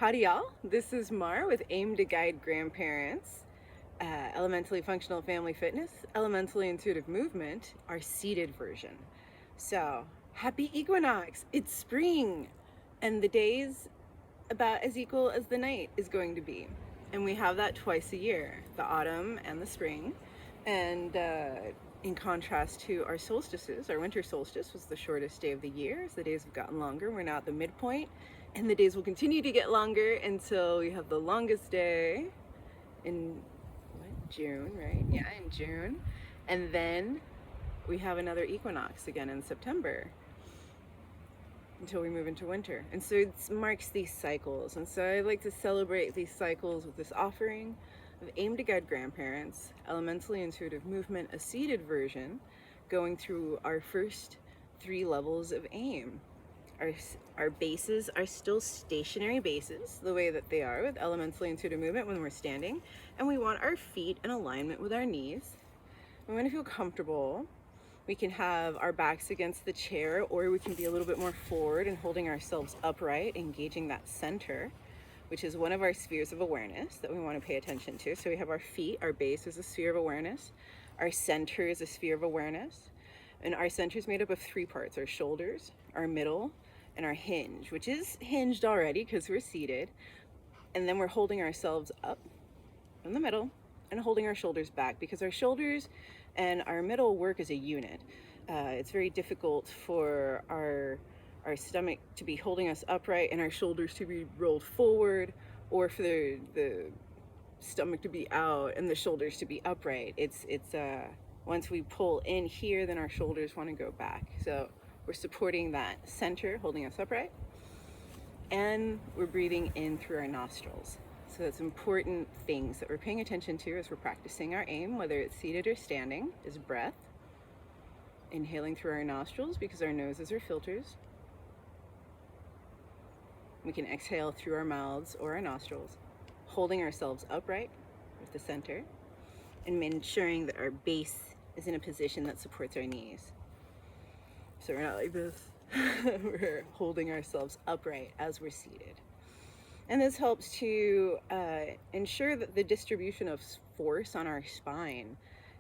Howdy y'all, this is Mar with AIM to guide grandparents, elementally functional family fitness, elementally intuitive movement, our seated version. So happy equinox, it's spring, and the day's about as equal as the night is going to be. And we have that twice a year, the autumn and the spring. And in contrast to our solstices, our winter solstice was the shortest day of the year. As the days have gotten longer, we're now at the midpoint, and the days will continue to get longer until we have the longest day in June, right? Yeah, in June. And then we have another equinox again in September until we move into winter. And so it marks these cycles. And so I like to celebrate these cycles with this offering of AIM to guide grandparents, elementally intuitive movement, a seated version, going through our first 3 levels of AIM. Our bases are still stationary bases, the way that they are with elementally intuitive movement when we're standing. And we want our feet in alignment with our knees. We want to feel comfortable. We can have our backs against the chair, or we can be a little bit more forward and holding ourselves upright, engaging that center, which is one of our spheres of awareness that we want to pay attention to. So we have our feet, our base is a sphere of awareness. Our center is a sphere of awareness. And our center is made up of 3 parts, our shoulders, our middle, and our hinge, which is hinged already because we're seated. And then we're holding ourselves up in the middle and holding our shoulders back, because our shoulders and our middle work as a unit. It's very difficult for our stomach to be holding us upright and our shoulders to be rolled forward, or for the stomach to be out and the shoulders to be upright. It's once we pull in here, then our shoulders want to go back. So we're supporting that center, holding us upright, and we're breathing in through our nostrils. So that's important things that we're paying attention to as we're practicing our AIM, whether it's seated or standing, is breath. Inhaling through our nostrils because our noses are filters. We can exhale through our mouths or our nostrils, holding ourselves upright with the center, and ensuring that our base is in a position that supports our knees. So we're not like this. We're holding ourselves upright as we're seated. And this helps to ensure that the distribution of force on our spine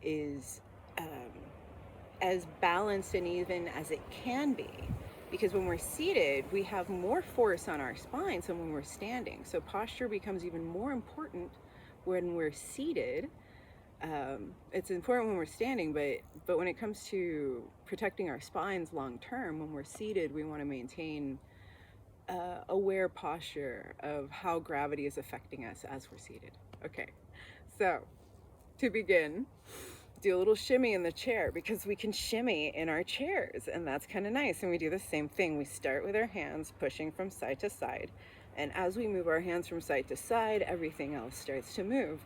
is as balanced and even as it can be. Because when we're seated, we have more force on our spines than when we're standing. So posture becomes even more important when we're seated. It's important when we're standing, but when it comes to protecting our spines long term, when we're seated, we want to maintain aware posture of how gravity is affecting us as we're seated. Okay, so to begin, do a little shimmy in the chair, because we can shimmy in our chairs, and that's kind of nice. And we do the same thing. We start with our hands pushing from side to side, and as we move our hands from side to side, everything else starts to move.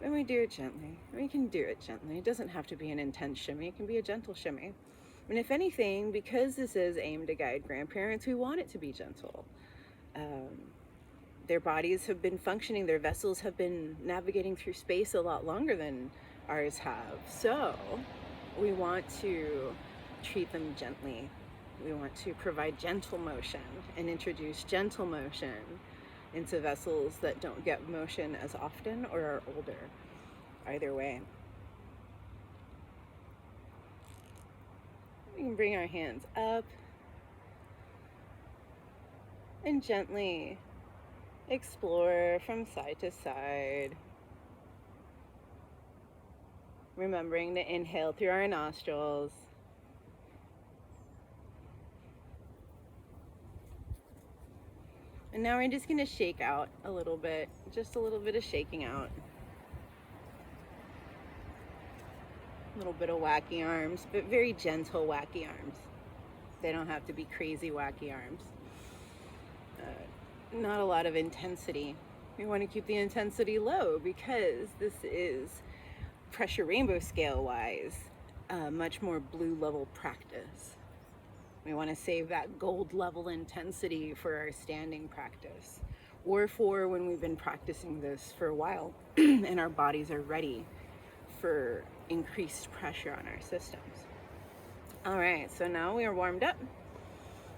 And we do it gently. We can do it gently. It doesn't have to be an intense shimmy. It can be a gentle shimmy. And if anything, because this is aimed to guide grandparents, we want it to be gentle. Their bodies have been functioning, their vessels have been navigating through space a lot longer than ours have. So we want to treat them gently. We want to provide gentle motion and introduce gentle motion into vessels that don't get motion as often or are older. Either way. We can bring our hands up and gently explore from side to side. Remembering to inhale through our nostrils. And now we're just going to shake out a little bit, just a little bit of shaking out. A little bit of wacky arms, but very gentle wacky arms. They don't have to be crazy wacky arms. Not a lot of intensity. We want to keep the intensity low, because this is pressure rainbow scale wise, much more blue level practice. We want to save that gold level intensity for our standing practice, or for when we've been practicing this for a while and our bodies are ready for increased pressure on our systems. All right, so now we are warmed up.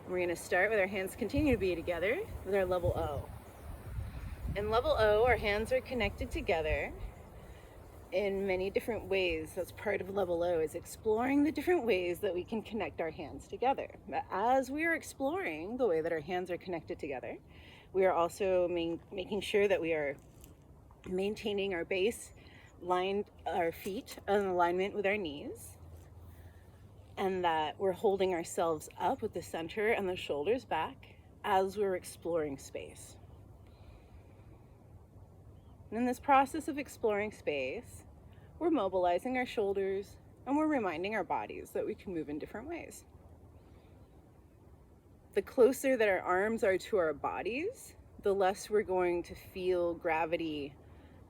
We're going to start with our hands continue to be together with our level O. In level O, our hands are connected together in many different ways. That's part of level O, is exploring the different ways that we can connect our hands together. But as we are exploring the way that our hands are connected together, we are also making sure that we are maintaining our base, lined our feet in alignment with our knees, and that we're holding ourselves up with the center and the shoulders back as we're exploring space. And in this process of exploring space, we're mobilizing our shoulders and we're reminding our bodies that we can move in different ways. The closer that our arms are to our bodies, the less we're going to feel gravity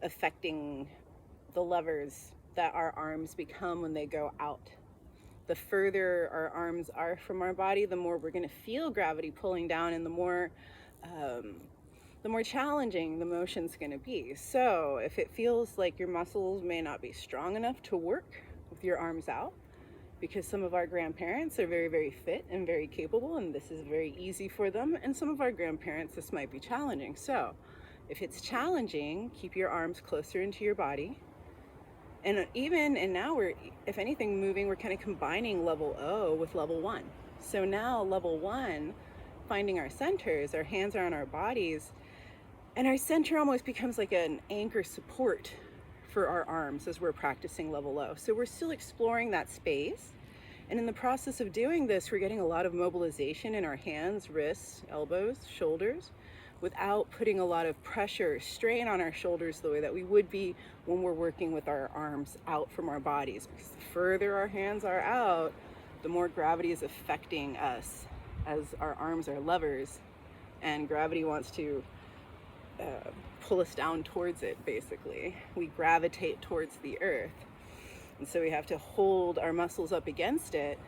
affecting the levers that our arms become when they go out. The further our arms are from our body, the more we're going to feel gravity pulling down, and the more challenging the motion's going to be. So if it feels like your muscles may not be strong enough to work with your arms out, because some of our grandparents are very, very fit and very capable, and this is very easy for them, and some of our grandparents, this might be challenging. So if it's challenging, keep your arms closer into your body. And now we're, if anything, moving, we're kind of combining level O with level 1. So now level 1, finding our centers, our hands are on our bodies, and our center almost becomes like an anchor support for our arms as we're practicing level O. So we're still exploring that space. And in the process of doing this, we're getting a lot of mobilization in our hands, wrists, elbows, shoulders, without putting a lot of pressure, strain on our shoulders the way that we would be when we're working with our arms out from our bodies. Because the further our hands are out, the more gravity is affecting us, as our arms are levers, and gravity wants to pull us down towards it, basically. We gravitate towards the earth. And so we have to hold our muscles up against it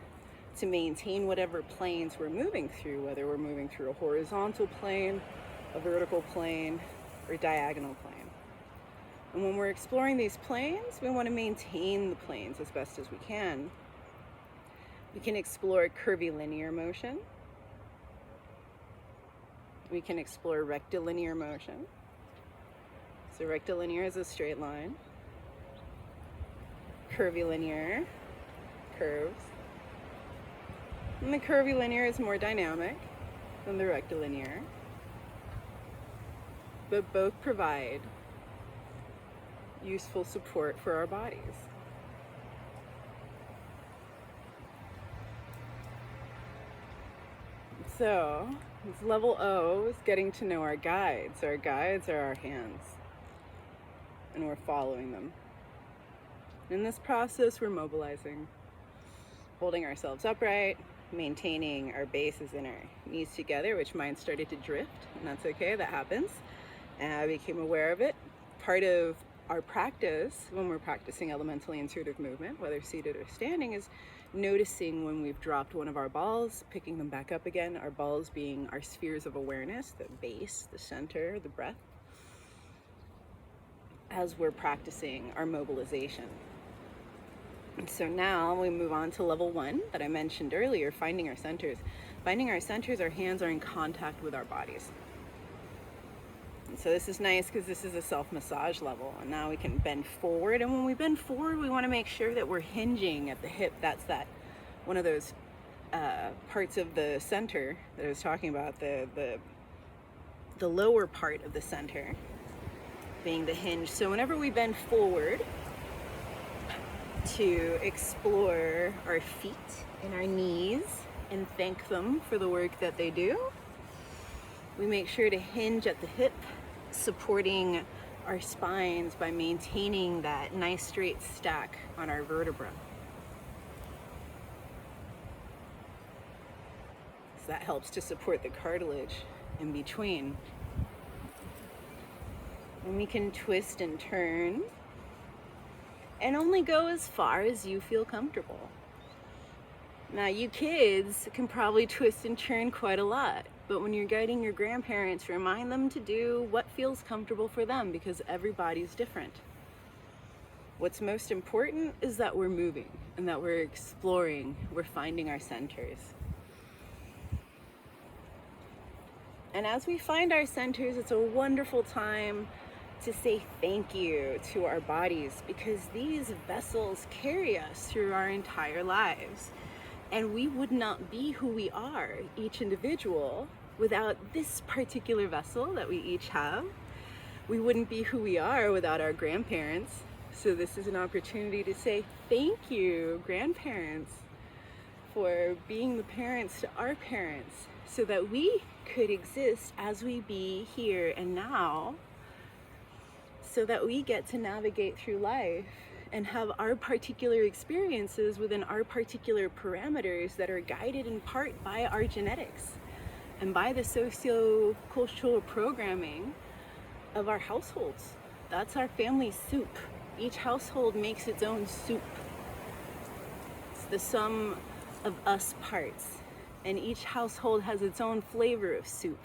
to maintain whatever planes we're moving through, whether we're moving through a horizontal plane, a vertical plane, or diagonal plane. And when we're exploring these planes, we want to maintain the planes as best as we can. We can explore curvilinear motion. We can explore rectilinear motion. So rectilinear is a straight line. Curvilinear, curves. And the curvilinear is more dynamic than the rectilinear, but both provide useful support for our bodies. So, this level O is getting to know our guides. Our guides are our hands, and we're following them. In this process, we're mobilizing, holding ourselves upright, maintaining our bases and our knees together, which mine started to drift, and that's okay, that happens. And I became aware of it. Part of our practice, when we're practicing elementally intuitive movement, whether seated or standing, is noticing when we've dropped one of our balls, picking them back up again, our balls being our spheres of awareness, the base, the center, the breath, as we're practicing our mobilization. And so now we move on to level 1 that I mentioned earlier, finding our centers. Finding our centers, our hands are in contact with our bodies. And so this is nice because this is a self-massage level, and now we can bend forward. And when we bend forward, we want to make sure that we're hinging at the hip. That's one of those parts of the center that I was talking about, the lower part of the center being the hinge. So whenever we bend forward to explore our feet and our knees and thank them for the work that they do, we make sure to hinge at the hip, supporting our spines by maintaining that nice straight stack on our vertebra. So that helps to support the cartilage in between. And we can twist and turn and only go as far as you feel comfortable. Now, you kids can probably twist and turn quite a lot, but when you're guiding your grandparents, remind them to do what feels comfortable for them, because everybody's different. What's most important is that we're moving and that we're exploring, we're finding our centers. And as we find our centers, it's a wonderful time to say thank you to our bodies, because these vessels carry us through our entire lives. And we would not be who we are, each individual, without this particular vessel that we each have. We wouldn't be who we are without our grandparents. So this is an opportunity to say thank you, grandparents, for being the parents to our parents, so that we could exist as we be here and now, so that we get to navigate through life and have our particular experiences within our particular parameters that are guided in part by our genetics and by the socio-cultural programming of our households. That's our family soup. Each household makes its own soup. It's the sum of us parts, and each household has its own flavor of soup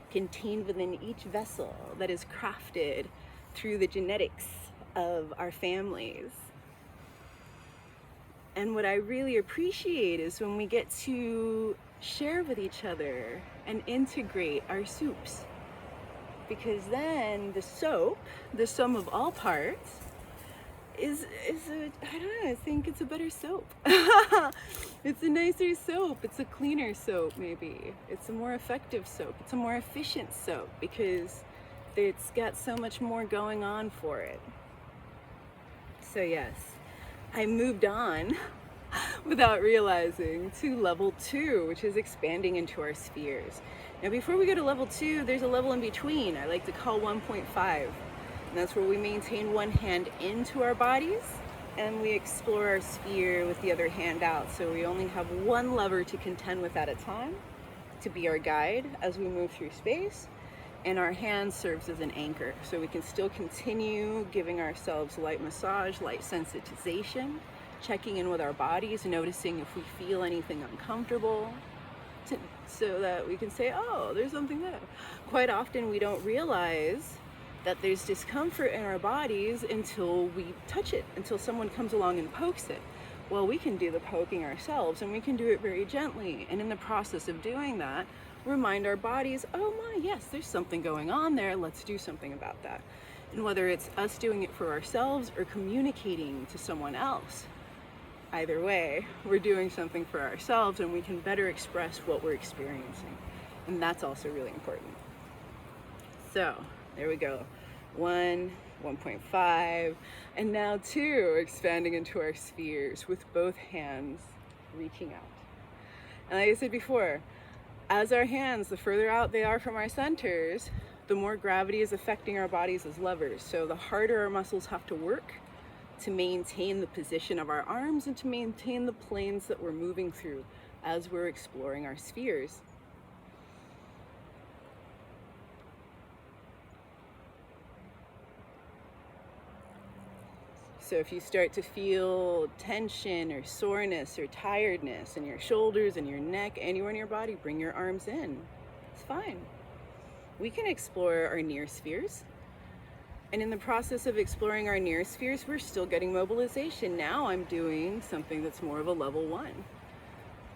contained within each vessel that is crafted through the genetics of our families. And what I really appreciate is when we get to share with each other and integrate our soups, because then the soap, the sum of all parts, is a, I don't know, I think it's a better soap. It's a nicer soap, it's a cleaner soap maybe. It's a more effective soap, it's a more efficient soap, because it's got so much more going on for it. So yes, I moved on without realizing to level 2, which is expanding into our spheres. Now before we go to level 2, there's a level in between I like to call 1.5. And that's where we maintain one hand into our bodies and we explore our sphere with the other hand out. So we only have one lever to contend with at a time to be our guide as we move through space. And our hand serves as an anchor. So we can still continue giving ourselves light massage, light sensitization, checking in with our bodies, noticing if we feel anything uncomfortable, so that we can say, oh, there's something there. Quite often we don't realize that there's discomfort in our bodies until we touch it, until someone comes along and pokes it. Well, we can do the poking ourselves, and we can do it very gently. And in the process of doing that, remind our bodies, oh my, yes, there's something going on there, let's do something about that. And whether it's us doing it for ourselves or communicating to someone else, either way, we're doing something for ourselves and we can better express what we're experiencing. And that's also really important. So there we go. 1, 1.5, and now 2, expanding into our spheres with both hands reaching out. And like I said before, as our hands, the further out they are from our centers, the more gravity is affecting our bodies as levers. So the harder our muscles have to work to maintain the position of our arms and to maintain the planes that we're moving through as we're exploring our spheres. So if you start to feel tension or soreness or tiredness in your shoulders and your neck, anywhere in your body, bring your arms in. It's fine. We can explore our near spheres. And in the process of exploring our near spheres, we're still getting mobilization. Now I'm doing something that's more of a level 1.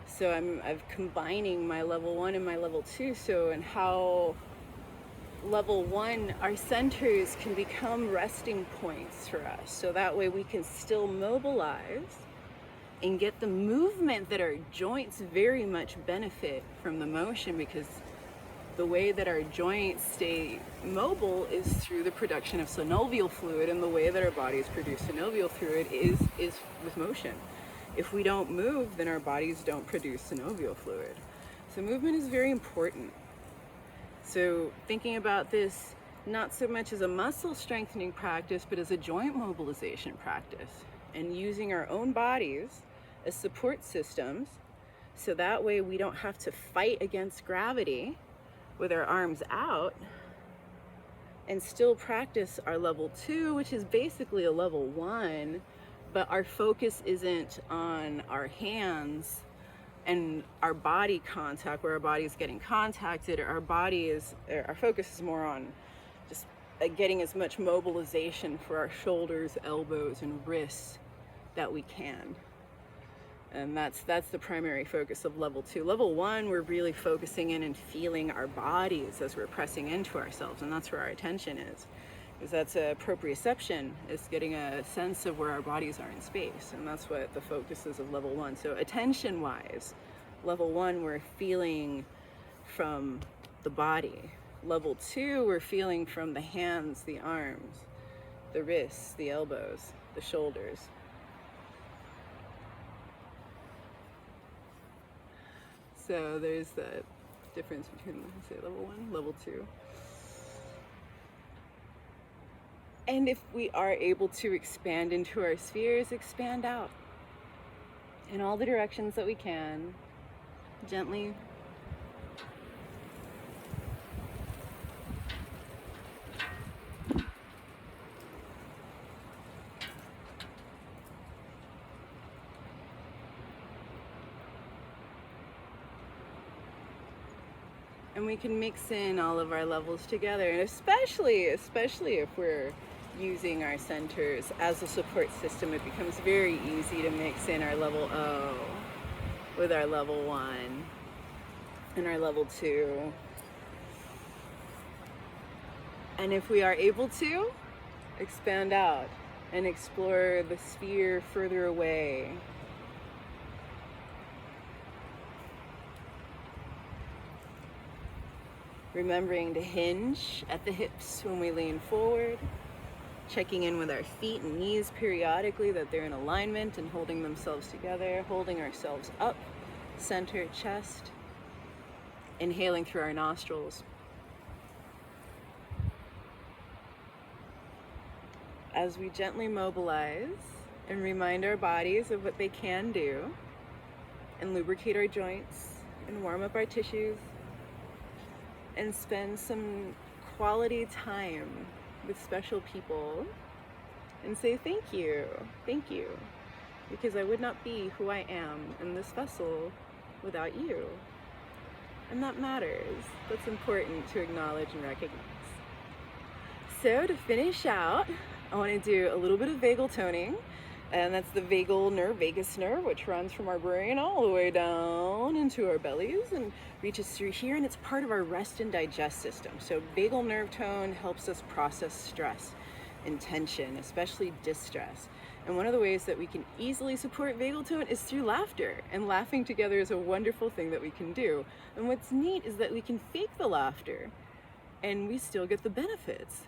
So I'm combining my level 1 and my level 2. So in how level 1, our centers can become resting points for us. So that way we can still mobilize and get the movement that our joints very much benefit from the motion, because the way that our joints stay mobile is through the production of synovial fluid, and the way that our bodies produce synovial fluid is with motion. If we don't move, then our bodies don't produce synovial fluid. So movement is very important. So thinking about this not so much as a muscle strengthening practice, but as a joint mobilization practice, and using our own bodies as support systems, so that way we don't have to fight against gravity with our arms out, and still practice our level 2, which is basically a level 1, but our focus isn't on our hands and our body contact, where our body is getting contacted. Our focus is more on just getting as much mobilization for our shoulders, elbows, and wrists that we can. And that's the primary focus of level 2. Level 1, we're really focusing in and feeling our bodies as we're pressing into ourselves, and that's where our attention is. Because that's a proprioception, is getting a sense of where our bodies are in space, and that's what the focus is of level 1. So attention-wise, level 1, we're feeling from the body. Level 2, we're feeling from the hands, the arms, the wrists, the elbows, the shoulders. So there's the difference between, say, level 1, level 2. And if we are able to expand into our spheres, expand out in all the directions that we can, gently. And we can mix in all of our levels together, and especially if we're using our centers as a support system, it becomes very easy to mix in our level O with our level 1 and our level 2. And if we are able to, expand out and explore the sphere further away. Remembering to hinge at the hips when we lean forward, checking in with our feet and knees periodically that they're in alignment and holding themselves together, holding ourselves up, center, chest, inhaling through our nostrils. As we gently mobilize and remind our bodies of what they can do, and lubricate our joints and warm up our tissues, and spend some quality time with special people and say thank you, because I would not be who I am in this vessel without you. And that matters. That's important to acknowledge and recognize. So to finish out, I want to do a little bit of vagal toning, and that's the vagus nerve, which runs from our brain all the way down into our bellies and reaches through here, and it's part of our rest and digest system. So vagal nerve tone helps us process stress and tension, especially distress. And one of the ways that we can easily support vagal tone is through laughter, and laughing together is a wonderful thing that we can do. And what's neat is that we can fake the laughter and we still get the benefits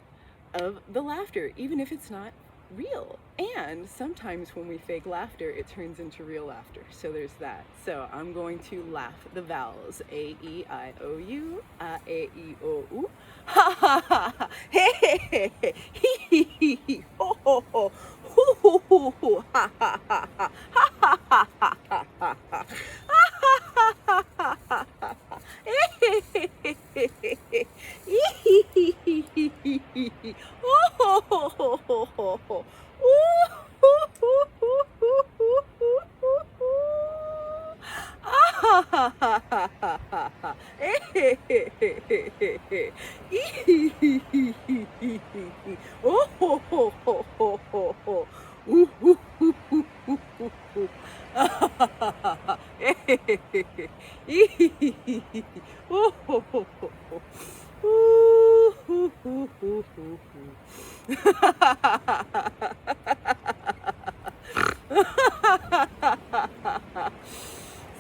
of the laughter, even if it's not real. And sometimes when we fake laughter, it turns into real laughter. So there's that. So I'm going to laugh the vowels: A, E, I, O, U, A, E, O, U. Ha ha ha ha. Hey, hey, hey, hee, hee, hee, hee. Ho, ho, ho. Hoo, hoo, hoo, hoo. Ha ha ha ha. Ha ha ha ha ha ha ha. Ha ha ha ha ha ha. Hey, hey, hey, hey, hey, hey. Hee, hee, hee, hee, hee, hee, hee, hee. Ho, ho, ho, ho, ho, ho, ho. Ooh, hoo, hoo, hoo, hoo, hoo, hoo, hoo, hoo. Ah, ha, ha, ha, ha, ha, ha, ha. Hey, hey, hey, hey, hey, hey, hey. Ee, hee, hee, hee, hee, hee, hee, hee. Oh, ho, ho, ho, ho, ho, ho. Ooh, hoo, hoo, hoo, hoo, hoo, hoo. Ah, ha, ha, ha, ha. Hey, hey, hey, hey, hey. Ee, hee, hee, hee, hee, hee. Oh, ho, ho, ho, ho. Ooh, hoo, hoo, hoo, hoo, hoo.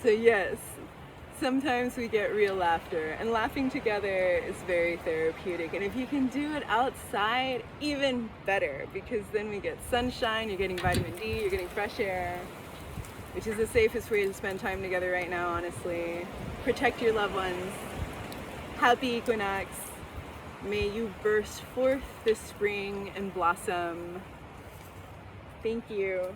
So yes, sometimes we get real laughter, and laughing together is very therapeutic. And if you can do it outside, even better, because then we get sunshine, you're getting vitamin D, you're getting fresh air, which is the safest way to spend time together right now, honestly. Protect your loved ones. Happy equinox. May you burst forth this spring and blossom. Thank you.